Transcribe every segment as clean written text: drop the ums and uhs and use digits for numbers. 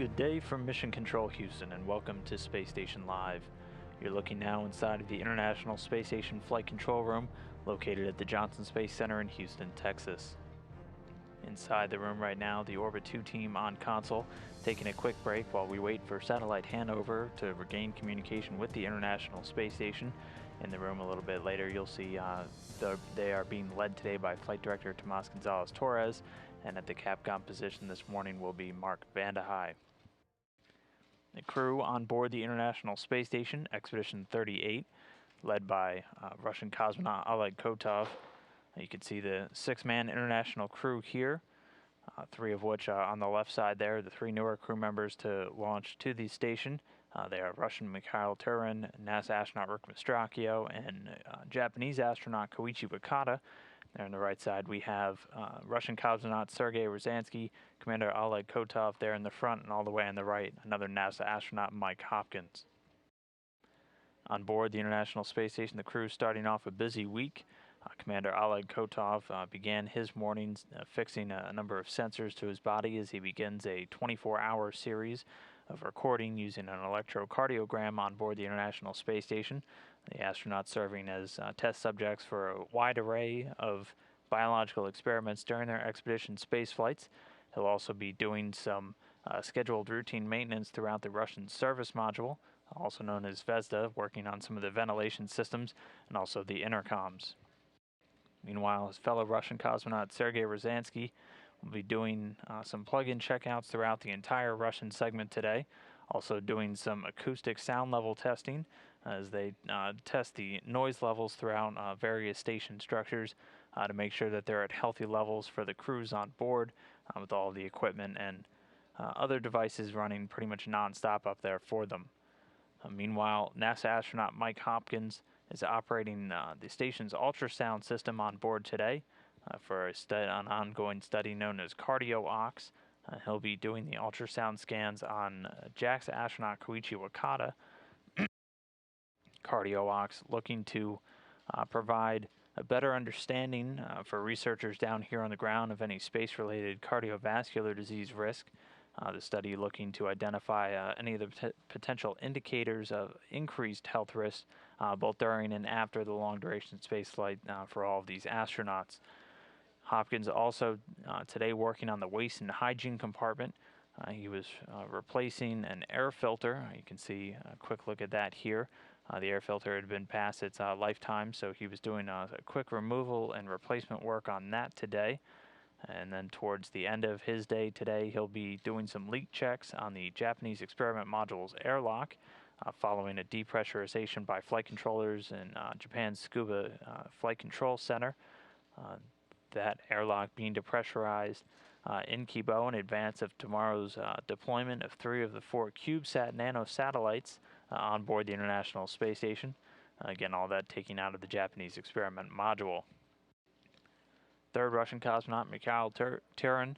Good day from Mission Control Houston, and welcome to Space Station Live. You're looking now inside of the International Space Station Flight Control Room, located at the Johnson Space Center in Houston, Texas. Inside the room right now, the Orbit 2 team on console, taking a quick break while we wait for satellite handover to regain communication with the International Space Station. In the room a little bit later, you'll see they are being led today by Flight Director Tomas Gonzalez-Torres, and at the Capcom position this morning will be Mark Vandehei. The crew on board the International Space Station, Expedition 38, led by Russian cosmonaut Oleg Kotov. You can see the six-man international crew here, three of which on the left side there, the three newer crew members to launch to the station. They are Russian Mikhail Turin, NASA astronaut Rick Mastracchio, and Japanese astronaut Koichi Wakata. There on the right side, we have Russian cosmonaut Sergei Rosansky, Commander Oleg Kotov there in the front, and all the way on the right, another NASA astronaut, Mike Hopkins. On board the International Space Station, the crew starting off a busy week. Commander Oleg Kotov began his mornings fixing a number of sensors to his body as he begins a 24-hour series of recording using an electrocardiogram on board the International Space Station. The astronauts serving as test subjects for a wide array of biological experiments during their expedition space flights. He'll also be doing some scheduled routine maintenance throughout the Russian service module, also known as Zvezda, working on some of the ventilation systems and also the intercoms. Meanwhile, his fellow Russian cosmonaut Sergei Rosansky will be doing some plug-in checkouts throughout the entire Russian segment today, also doing some acoustic sound level testing as they test the noise levels throughout various station structures to make sure that they're at healthy levels for the crews on board with all the equipment and other devices running pretty much non-stop up there for them. Meanwhile, NASA astronaut Mike Hopkins is operating the station's ultrasound system on board today for an ongoing study known as CardioOx. He'll be doing the ultrasound scans on JAXA astronaut Koichi Wakata. CardioOx looking to provide a better understanding for researchers down here on the ground of any space-related cardiovascular disease risk. The study looking to identify any of the potential indicators of increased health risks both during and after the long-duration space flight for all of these astronauts. Hopkins also today working on the waste and hygiene compartment. He was replacing an air filter. You can see a quick look at that here. The air filter had been past its lifetime, so he was doing a quick removal and replacement work on that today. And then towards the end of his day today, he'll be doing some leak checks on the Japanese experiment module's airlock, following a depressurization by flight controllers in Japan's Tsukuba Flight Control Center. That airlock being depressurized in Kibo in advance of tomorrow's deployment of 3 of the 4 CubeSat nano satellites on board the International Space Station. Again, all that taking out of the Japanese experiment module. Third Russian cosmonaut Mikhail Turin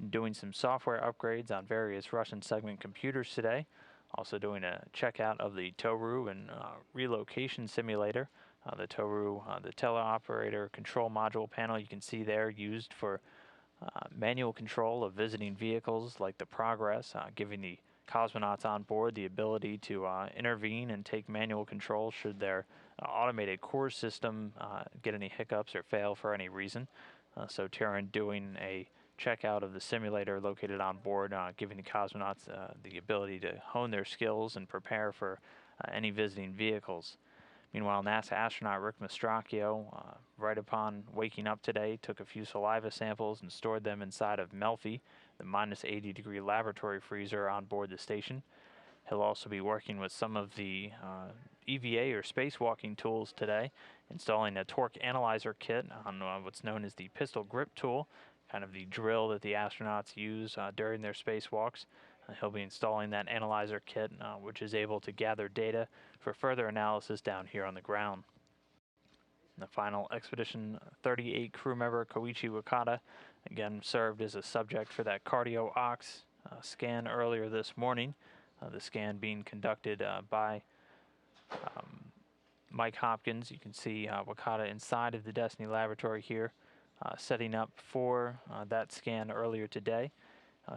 doing some software upgrades on various Russian segment computers today. Also doing a checkout of the Toru and relocation simulator. The Toru, the teleoperator control module panel you can see there used for manual control of visiting vehicles like the Progress, giving the cosmonauts on board the ability to intervene and take manual control should their automated core system get any hiccups or fail for any reason. So Turin doing a checkout of the simulator located on board, giving the cosmonauts the ability to hone their skills and prepare for any visiting vehicles. Meanwhile, NASA astronaut Rick Mastracchio, right upon waking up today, took a few saliva samples and stored them inside of Melfi, the minus 80-degree laboratory freezer on board the station. He'll also be working with some of the EVA or spacewalking tools today, installing a torque analyzer kit on what's known as the pistol grip tool, kind of the drill that the astronauts use during their spacewalks. He'll be installing that analyzer kit, which is able to gather data for further analysis down here on the ground. The final Expedition 38 crew member, Koichi Wakata, again served as a subject for that CardioOx scan earlier this morning. The scan being conducted by Mike Hopkins. You can see Wakata inside of the Destiny laboratory here, setting up for that scan earlier today.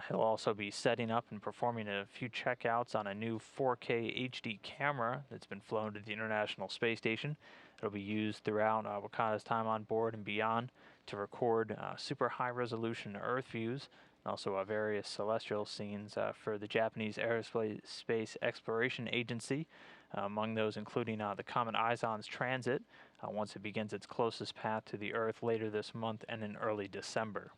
He'll also be setting up and performing a few checkouts on a new 4K HD camera that's been flown to the International Space Station. It'll be used throughout Wakata's time on board and beyond to record super high-resolution Earth views, and also various celestial scenes for the Japanese Aerospace Exploration Agency, among those including the comet Izon's transit once it begins its closest path to the Earth later this month and in early December.